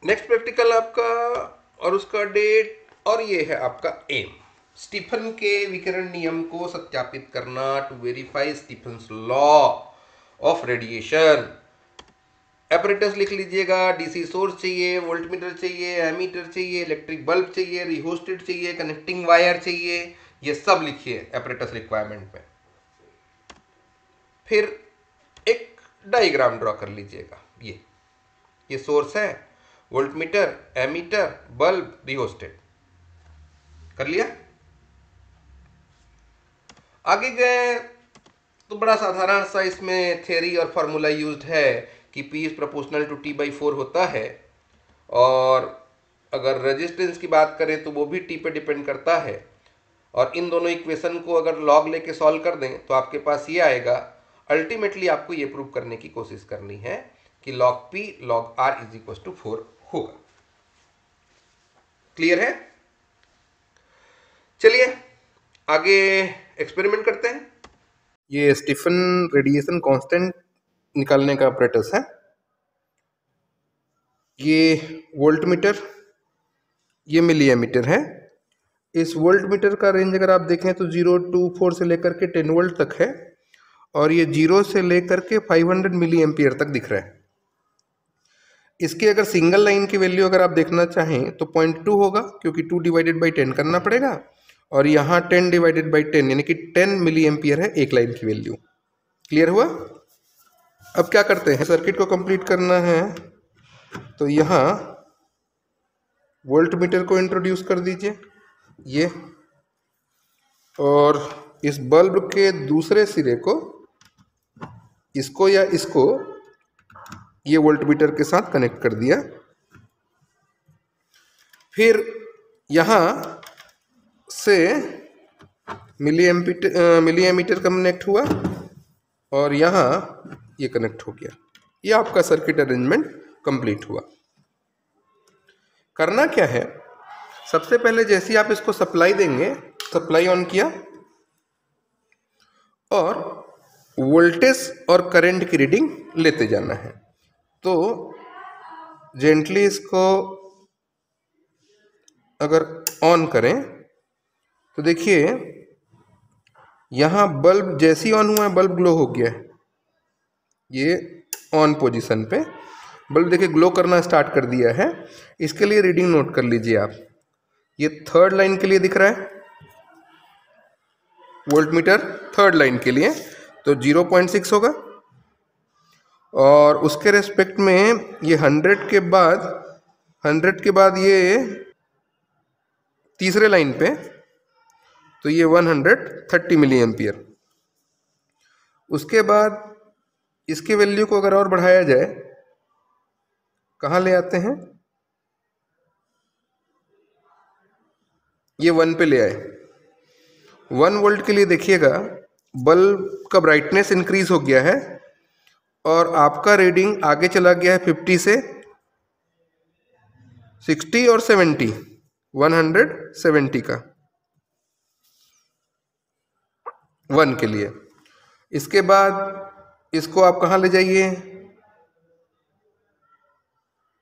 Next practical आपका और उसका डेट, और ये है आपका एम, स्टीफन के विकिरण नियम को सत्यापित करना, to verify Stefan's law of radiation. Apparatus लिख लीजिएगा, डीसी सोर्स चाहिए, वोल्टमीटर चाहिए, एमीटर चाहिए, इलेक्ट्रिक बल्ब चाहिए, रिहोस्टेट चाहिए, कनेक्टिंग वायर चाहिए, ये सब लिखिए एपरेटस रिक्वायरमेंट में। फिर एक डायग्राम ड्रॉ कर लीजिएगा। ये सोर्स है, वोल्टमीटर, एमीटर, बल्ब, रिहोस्टेट, कर लिया। आगे गए तो बड़ा साधारण सा इसमें थ्योरी और फार्मूला यूज्ड है कि P is proportional to T/4 होता है, और अगर रेजिस्टेंस की बात करें तो वो भी T पे डिपेंड करता है, और इन दोनों इक्वेशन को अगर लॉग लेके सॉल्व कर दें तो आपके पास ये आएगा। अल्टीमेटली आपको ये प्रूव करने की कोशिश करनी है कि log P log R is equal to 4 होगा। क्लियर है? चलिए आगे एक्सपेरिमेंट करते हैं। ये स्टीफन रेडिएशन कांस्टेंट निकालने का ऑपरेटर्स है। ये वोल्टमीटर, ये मिली एमीटर है। इस वोल्ट मीटर का रेंज अगर आप देखें तो 024 से लेकर के 10 वोल्ट तक है, और ये 0 से लेकर के 500 मिली एम्पियर तक दिख रहा है। इसके अगर सिंगल लाइन की वैल्यू अगर आप देखना चाहें तो 0.2 होगा, क्योंकि 2 डिवाइडेड बाई 10 करना पड़ेगा, और यहाँ 10 डिवाइडेड बाई 10 यानी कि 10 मिली एम्पियर है एक लाइन की वैल्यू। क्लियर हुआ? अब क्या करते हैं, सर्किट को कंप्लीट करना है, तो यहाँ वोल्ट मीटर को इंट्रोड्यूस कर दीजिए ये, और इस बल्ब के दूसरे सिरे को, इसको या इसको ये वोल्टमीटर के साथ कनेक्ट कर दिया। फिर यहाँ से मिली एमीटर कनेक्ट हुआ, और यहाँ ये कनेक्ट हो गया। ये आपका सर्किट अरेंजमेंट कंप्लीट हुआ। करना क्या है, सबसे पहले जैसे ही आप इसको सप्लाई देंगे, सप्लाई ऑन किया, और वोल्टेज और करंट की रीडिंग लेते जाना है। तो जेंटली इसको अगर ऑन करें तो देखिए यहाँ बल्ब जैसे ही ऑन हुआ है, बल्ब ग्लो हो गया है। ये ऑन पोजीशन पे बल्ब देखिए ग्लो करना स्टार्ट कर दिया है। इसके लिए रीडिंग नोट कर लीजिए आप। ये थर्ड लाइन के लिए दिख रहा है, वोल्टमीटर थर्ड लाइन के लिए, तो 0.6 होगा, और उसके रेस्पेक्ट में ये 100 के बाद ये तीसरे लाइन पे, तो ये 130 मिली एम्पियर। उसके बाद इसके वैल्यू को अगर और बढ़ाया जाए, कहाँ ले आते हैं, ये 1 पे ले आए। 1 वोल्ट के लिए देखिएगा बल्ब का ब्राइटनेस इंक्रीज हो गया है, और आपका रीडिंग आगे चला गया है 50 से 60 और 70, 170 का 1 के लिए। इसके बाद इसको आप कहाँ ले जाइए,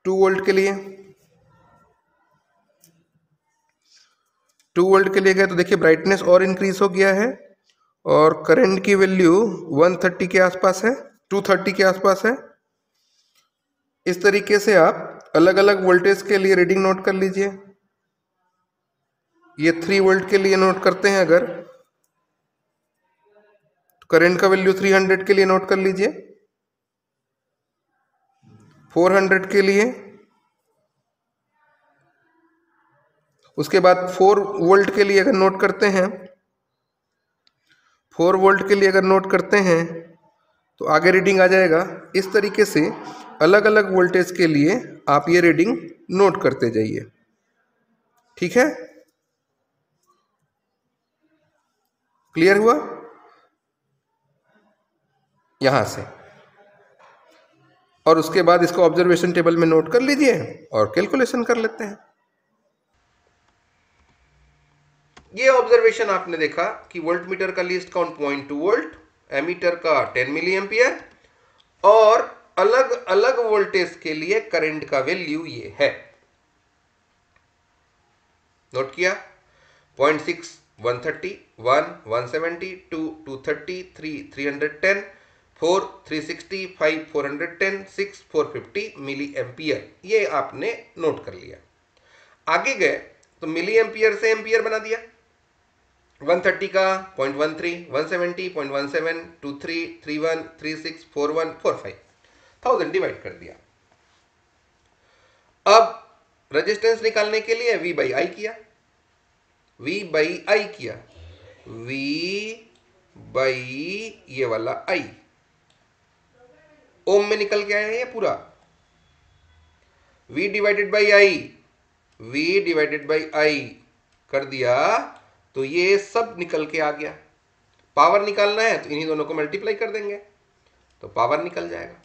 2 वोल्ट के लिए। 2 वोल्ट के लिए गए तो देखिए ब्राइटनेस और इंक्रीज हो गया है, और करंट की वैल्यू 130 के आसपास है, 230 के आसपास है। इस तरीके से आप अलग अलग वोल्टेज के लिए रीडिंग नोट कर लीजिए। ये 3 वोल्ट के लिए नोट करते हैं अगर, तो करंट का वैल्यू 300 के लिए नोट कर लीजिए। 400 के लिए, उसके बाद 4 वोल्ट के लिए अगर नोट करते हैं, 4 वोल्ट के लिए अगर नोट करते हैं तो आगे रीडिंग आ जाएगा। इस तरीके से अलग अलग वोल्टेज के लिए आप ये रीडिंग नोट करते जाइए। ठीक है? क्लियर हुआ? यहां से, और उसके बाद इसको ऑब्जर्वेशन टेबल में नोट कर लीजिए और कैलकुलेशन कर लेते हैं। ये ऑब्जर्वेशन आपने देखा कि वोल्ट मीटर का लीस्ट काउंट 0.2 वोल्ट, एमीटर का 10 मिली एम्पियर, और अलग अलग वोल्टेज के लिए करंट का वैल्यू ये है। नोट किया? 0.6 130, 1 170, 2 230, 3 310, 4 360, 5 410, 6 450 मिली एम्पियर, ये आपने नोट कर लिया। आगे गए तो मिली एम्पियर से एम्पियर बना दिया। 130 का 0.13, 170 0.17, 23 31 36 41 45, 1000 डिवाइड कर दिया। अब रेजिस्टेंस निकालने के लिए V बाई आई किया, V बाई आई किया, V बाई ये वाला I ओम में निकल के आया ये पूरा। V divided by I, V divided by I कर दिया तो ये सब निकल के आ गया। पावर निकालना है तो इन्हीं दोनों को मल्टीप्लाई कर देंगे तो पावर निकल जाएगा।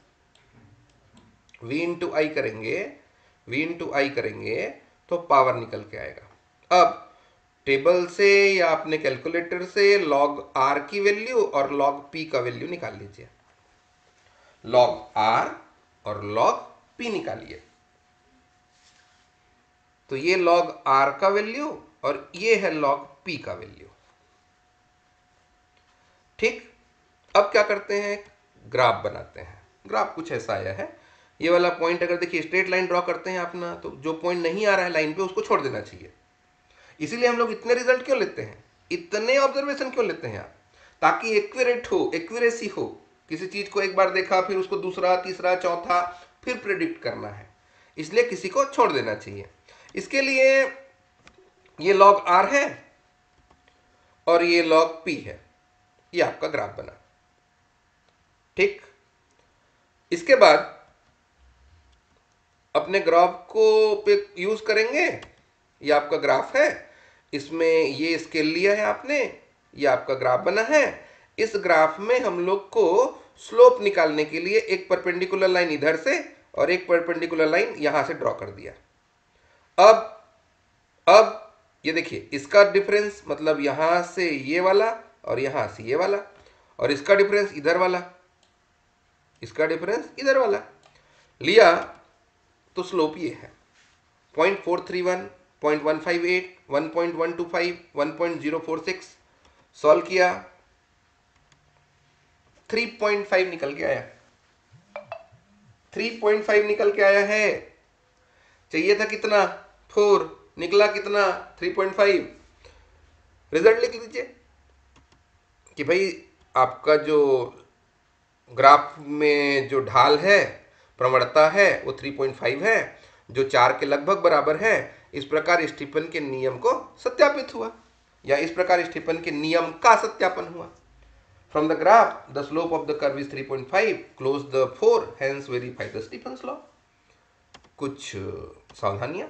V इंटू आई करेंगे, V इंटू आई करेंगे तो पावर निकल के आएगा। अब टेबल से या अपने कैलकुलेटर से लॉग R की वैल्यू और लॉग P का वैल्यू निकाल लीजिए। लॉग R और लॉग P निकालिए। तो ये लॉग R का वैल्यू और ये है लॉग P का वैल्यू। ठीक, अब क्या करते हैं, ग्राफ बनाते हैं। ग्राफ कुछ ऐसा आया है, ये वाला पॉइंट अगर देखिए स्ट्रेट लाइन ड्रॉ करते हैं अपना, तो जो पॉइंट नहीं आ रहा है लाइन पे उसको छोड़ देना चाहिए। इसीलिए हम लोग इतने रिजल्ट क्यों लेते हैं, इतने ऑब्जर्वेशन क्यों लेते हैं आप, ताकि एक्यूरेट हो, एक्यूरेसी हो। किसी चीज को एक बार देखा फिर उसको दूसरा तीसरा चौथा फिर प्रेडिक्ट करना है, इसलिए किसी को छोड़ देना चाहिए। इसके लिए ये लॉग R है और ये लॉग P है, ये आपका ग्राफ बना। ठीक, इसके बाद अपने ग्राफ को पे यूज करेंगे। ये आपका ग्राफ है, इसमें ये स्केल लिया है आपने, ये आपका ग्राफ बना है। इस ग्राफ में हम लोग को स्लोप निकालने के लिए एक परपेंडिकुलर लाइन इधर से और एक परपेंडिकुलर लाइन यहां से ड्रॉ कर दिया। अब ये देखिए, इसका डिफरेंस मतलब यहां से ये वाला और यहां से ये वाला, और इसका डिफरेंस इधर वाला, इसका डिफरेंस इधर वाला लिया तो स्लोप ये है 0.431, 0.158, 1.125, 1.046। सॉल्व किया 3.5 निकल के आया, 3.5 निकल के आया है। चाहिए था कितना, 4, निकला कितना 3.5। रिजल्ट लिख लीजिए कि भाई आपका जो ग्राफ में जो ढाल है, प्रवणता है, वो 3.5 है, जो 4 के लगभग बराबर है। इस प्रकार स्टीफन के नियम को सत्यापित हुआ, या इस प्रकार स्टीफन के नियम का सत्यापन हुआ। From the graph the slope of the curve is 3.5, close the 4, hence verify the Stefan's law. कुछ सावधानियां।